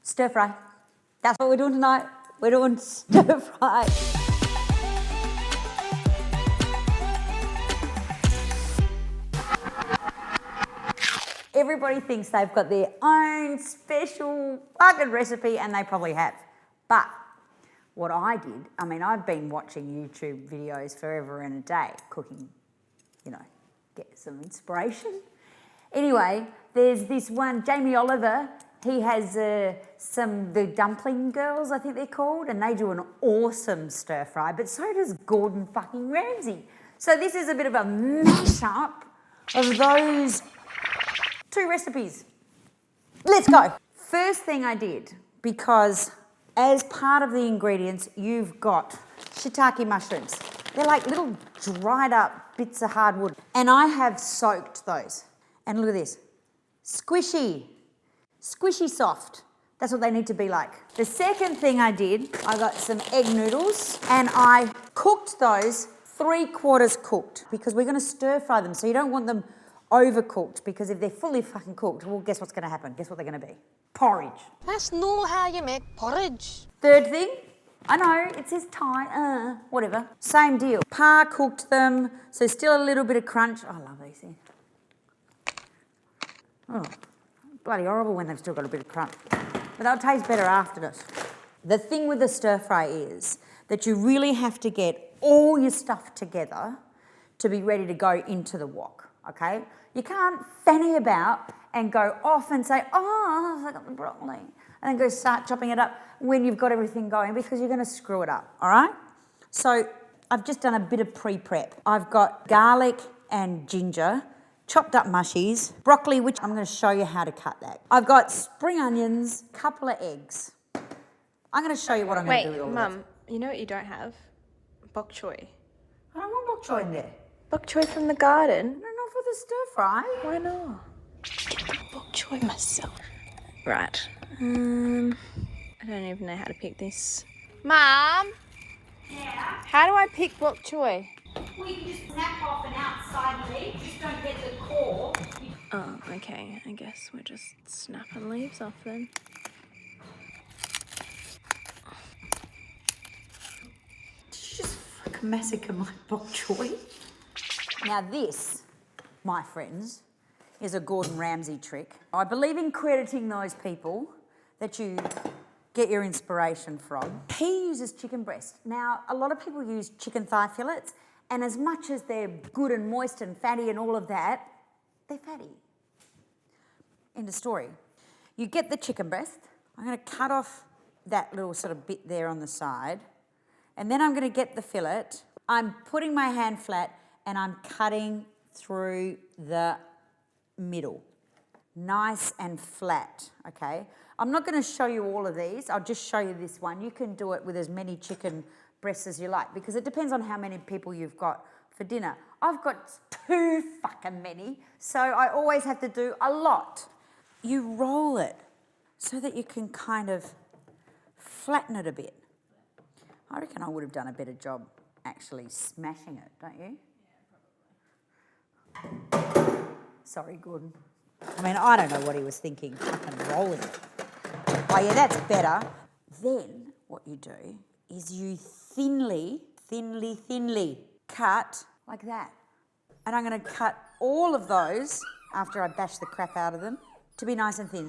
Stir fry. That's what we're doing tonight. We're doing stir fry. Everybody thinks they've got their own special fucking recipe, and they probably have. But what I did, I mean, I've been watching YouTube videos forever and a day, cooking, you know, get some inspiration. Anyway, there's this one, Jamie Oliver, he has the dumpling girls, I think they're called, and they do an awesome stir fry, but so does Gordon fucking Ramsay. So this is a bit of a mashup of those two recipes. Let's go. First thing I did, because as part of the ingredients, you've got shiitake mushrooms. They're like little dried up bits of hardwood. And I have soaked those. And look at this. Squishy. Squishy soft. That's what they need to be like. The second thing I did, I got some egg noodles and I cooked those 3/4 cooked because we're going to stir fry them. So you don't want them overcooked, because if they're fully fucking cooked, well, guess what's going to happen? Guess what they're going to be? Porridge. That's not how you make porridge. Third thing, I know, it says Thai, whatever. Same deal. Pa cooked them, so still a little bit of crunch. Oh, I love these things. Oh, bloody horrible when they've still got a bit of crunch. But they'll taste better after this. The thing with the stir fry is that you really have to get all your stuff together to be ready to go into the wok, okay? You can't fanny about and go off and say, oh, I got the broccoli, and then go start chopping it up when you've got everything going, because you're going to screw it up, all right? So I've just done a bit of pre-prep. I've got garlic and ginger, chopped up mushies, broccoli, which I'm going to show you how to cut that. I've got spring onions, couple of eggs. I'm going to show you what I'm going to do with all Wait, of Mum, you know what you don't have? Bok choy. I don't want bok choy in there. Bok choy from the garden? No, not for the stir fry. Why not? Bok choy myself. Right. I don't even know how to pick this. Mum? Yeah. How do I pick bok choy? Well, you can just snap off an outside leaf, just don't get the core. Oh, okay. I guess we're just snapping leaves off then. Did you just fucking massacre my bok choy? Now this, my friends, is a Gordon Ramsay trick. I believe in crediting those people that you get your inspiration from. He uses chicken breast. Now, a lot of people use chicken thigh fillets, and as much as they're good and moist and fatty and all of that, they're fatty. End of story. You get the chicken breast. I'm going to cut off that little sort of bit there on the side, and then I'm going to get the fillet. I'm putting my hand flat and I'm cutting through the middle. Nice and flat, okay? I'm not going to show you all of these. I'll just show you this one. You can do it with as many chicken breasts as you like, because it depends on how many people you've got for dinner. I've got too fucking many, so I always have to do a lot. You roll it so that you can kind of flatten it a bit. I reckon I would have done a better job actually smashing it, don't you? Sorry, Gordon. I mean, I don't know what he was thinking, fucking rolling it. Oh yeah, that's better. Then what you do is you thinly cut like that. And I'm going to cut all of those after I bash the crap out of them to be nice and thin.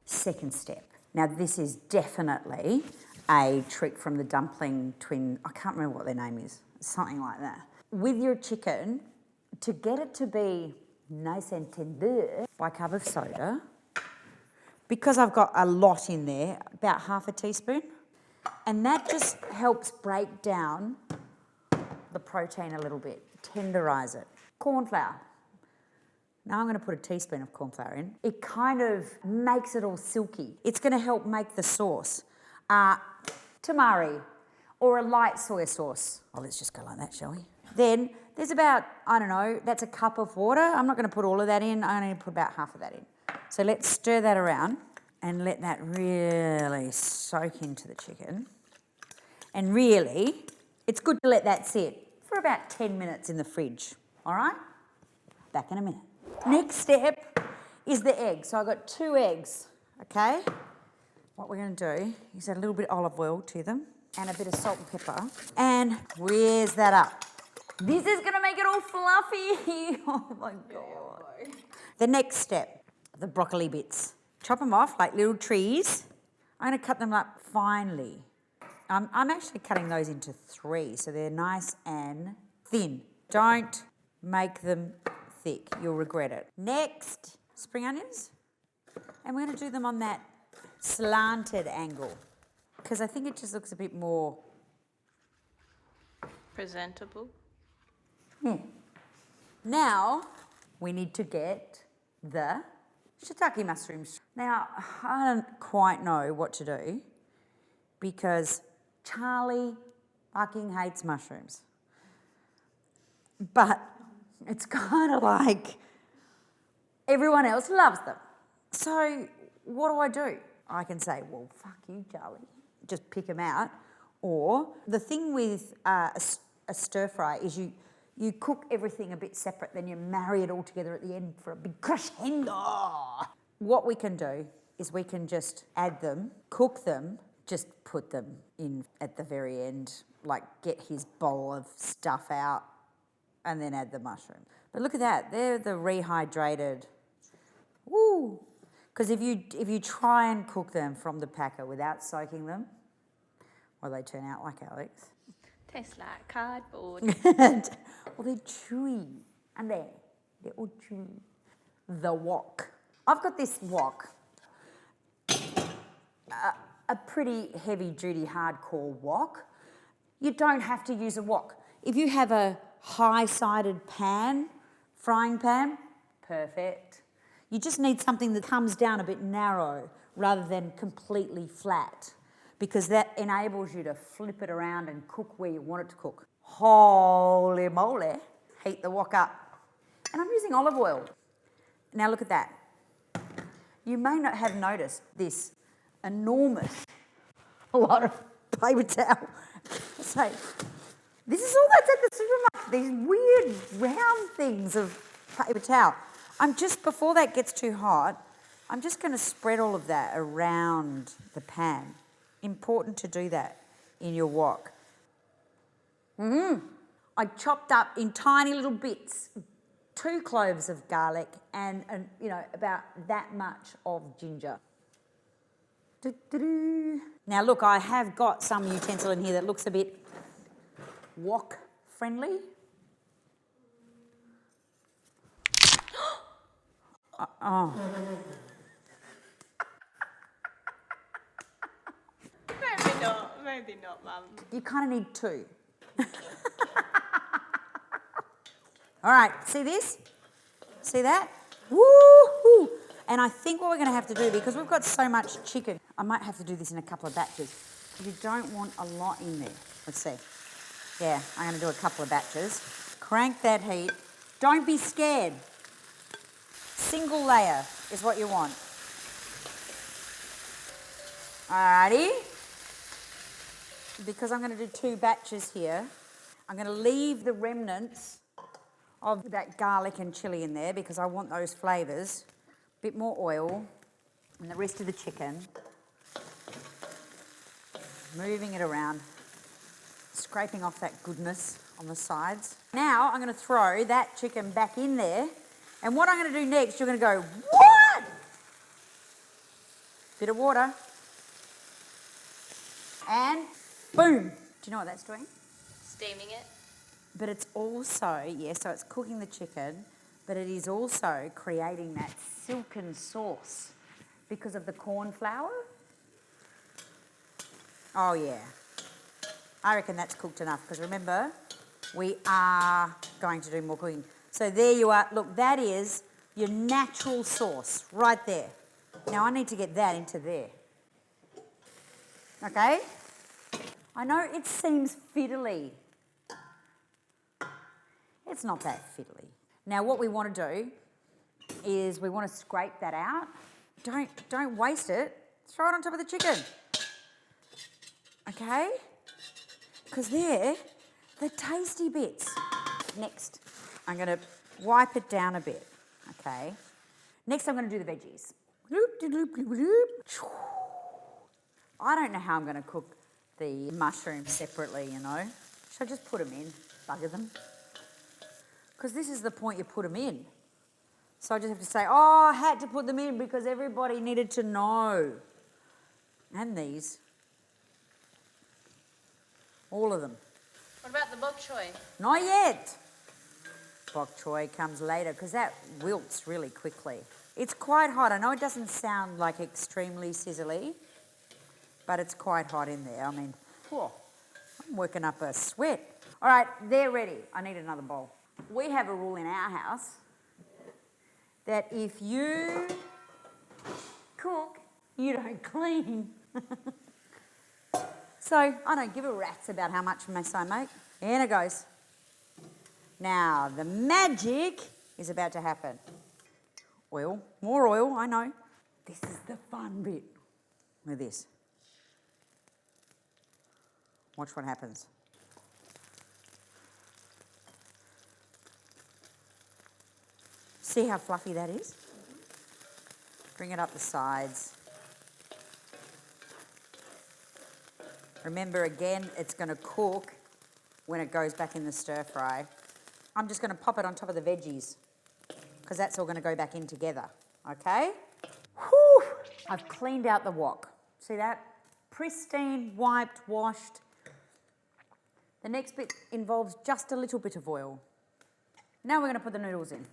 Second step. Now this is definitely a trick from the dumpling twin. I can't remember what their name is. Something like that. With your chicken, to get it to be nice and tender, 1 cup of soda. Because I've got a lot in there, about half a teaspoon. And that just helps break down the protein a little bit, tenderise it. Corn flour. Now I'm going to put a teaspoon of corn flour in. It kind of makes it all silky. It's going to help make the sauce. Tamari or a light soy sauce. Oh, let's just go like that, shall we? Then there's about, I don't know, that's a cup of water. I'm not going to put all of that in. I'm going to put about half of that in. So let's stir that around and let that really soak into the chicken. And really, it's good to let that sit for about 10 minutes in the fridge, all right? Back in a minute. Next step is the egg. So I've got 2 eggs, okay? what we're going to do is add a little bit of olive oil to them and a bit of salt and pepper and whiz that up. This is going to make it all fluffy. Oh my God. The next step, the broccoli bits. Chop them off like little trees. I'm going to cut them up finely. I'm actually cutting those into 3 so they're nice and thin. Don't make them thick. You'll regret it. Next, spring onions. And we're going to do them on that slanted angle because I think it just looks a bit more Presentable. Now we need to get the shiitake mushrooms. Now I don't quite know what to do because Charlie fucking hates mushrooms. But it's kind of like everyone else loves them. So what do? I can say, well, fuck you, Charlie. Just pick them out. Or the thing with a stir fry is you cook everything a bit separate, then you marry it all together at the end for a big crescendo. What we can do is we can just add them, cook them, just put them in at the very end, like get his bowl of stuff out and then add the mushroom. But look at that, they're the rehydrated. Woo! Because if you try and cook them from the packer without soaking them, well, they turn out like Alex. Tastes like cardboard. Well, they're chewy, and they're all chewy. The wok. I've got this wok, a pretty heavy-duty, hardcore wok. You don't have to use a wok. If you have a high-sided pan, frying pan, perfect. You just need something that comes down a bit narrow rather than completely flat because that enables you to flip it around and cook where you want it to cook. Holy moly, heat the wok up. And I'm using olive oil. Now look at that. You may not have noticed this enormous lot of paper towel. So this is all that's at the supermarket, these weird round things of paper towel. Before that gets too hot, I'm just going to spread all of that around the pan. Important to do that in your wok. I chopped up in tiny little bits 2 cloves of garlic and about that much of ginger. Now look, I have got some utensil in here that looks a bit wok friendly. Maybe not, Mum. You kind of need 2. All right, see this? See that? Woo-hoo! And I think what we're going to have to do, because we've got so much chicken, I might have to do this in a couple of batches. You don't want a lot in there. Let's see. Yeah, I'm going to do a couple of batches. Crank that heat. Don't be scared. Single layer is what you want. Alrighty. Because I'm going to do 2 batches here, I'm going to leave the remnants of that garlic and chilli in there because I want those flavours. A bit more oil and the rest of the chicken. Moving it around, scraping off that goodness on the sides. Now I'm going to throw that chicken back in there. And what I'm going to do next, you're going to go, what? Bit of water. And boom. Do you know what that's doing? Steaming it. But it's also, so it's cooking the chicken, but it is also creating that silken sauce because of the corn flour. Oh yeah. I reckon that's cooked enough because remember, we are going to do more cooking. So there you are. Look, that is your natural sauce right there. Now I need to get that into there. Okay? I know it seems fiddly. It's not that fiddly. Now what we want to do is we want to scrape that out. Don't waste it. Throw it on top of the chicken. Okay? Because they're the tasty bits. Next, I'm going to wipe it down a bit. Okay? Next, I'm going to do the veggies. I don't know how I'm going to cook the mushrooms separately, you know. Should I just put them in, bugger them? Because this is the point you put them in. So I just have to say, oh, I had to put them in because everybody needed to know. And these. All of them. What about the bok choy? Not yet. Bok choy comes later because that wilts really quickly. It's quite hot. I know it doesn't sound like extremely sizzly, but it's quite hot in there. I mean, whew, I'm working up a sweat. All right, they're ready. I need another bowl. We have a rule in our house that if you cook, you don't clean. So I don't give a rat's about how much mess I make. In it goes. Now, the magic is about to happen. Oil, more oil, I know. This is the fun bit. Look at this. Watch what happens. See how fluffy that is? Bring it up the sides. Remember, again, it's going to cook when it goes back in the stir fry. I'm just going to pop it on top of the veggies because that's all going to go back in together, okay? Whew! I've cleaned out the wok. See that? Pristine, wiped, washed. The next bit involves just a little bit of oil. Now we're going to put the noodles in.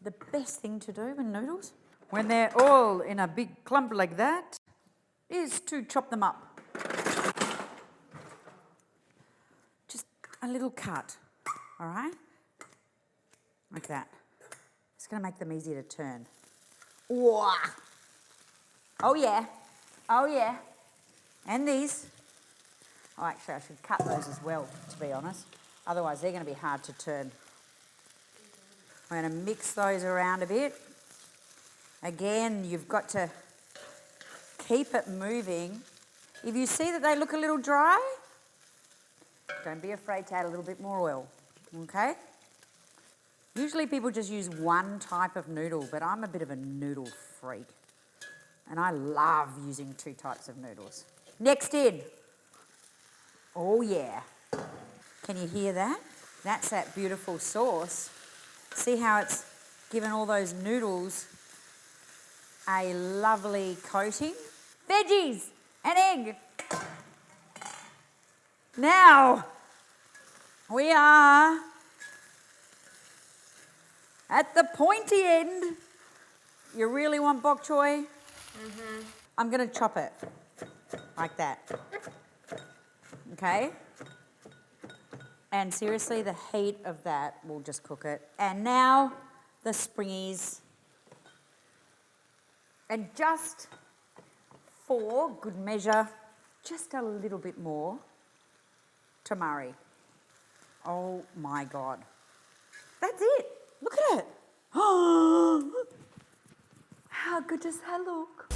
The best thing to do with noodles, when they're all in a big clump like that, is to chop them up. Just a little cut, all right? Like that. It's going to make them easier to turn. Whoa. Oh, yeah. Oh, yeah. And these. Oh, actually, I should cut those as well, to be honest. Otherwise, they're going to be hard to turn. I'm going to mix those around a bit. Again, you've got to keep it moving. If you see that they look a little dry, don't be afraid to add a little bit more oil, okay? Usually people just use one type of noodle, but I'm a bit of a noodle freak. And I love using two types of noodles. Next in. Oh, yeah. Can you hear that? That's that beautiful sauce. See how it's given all those noodles a lovely coating? Veggies and egg. Now, we are at the pointy end. You really want bok choy? Mm-hmm. I'm going to chop it like that. Okay? And seriously, the heat of that will just cook it. And now the springies. And just for good measure, just a little bit more tamari. Oh my God. That's it. Look at it. Oh, how good does that look?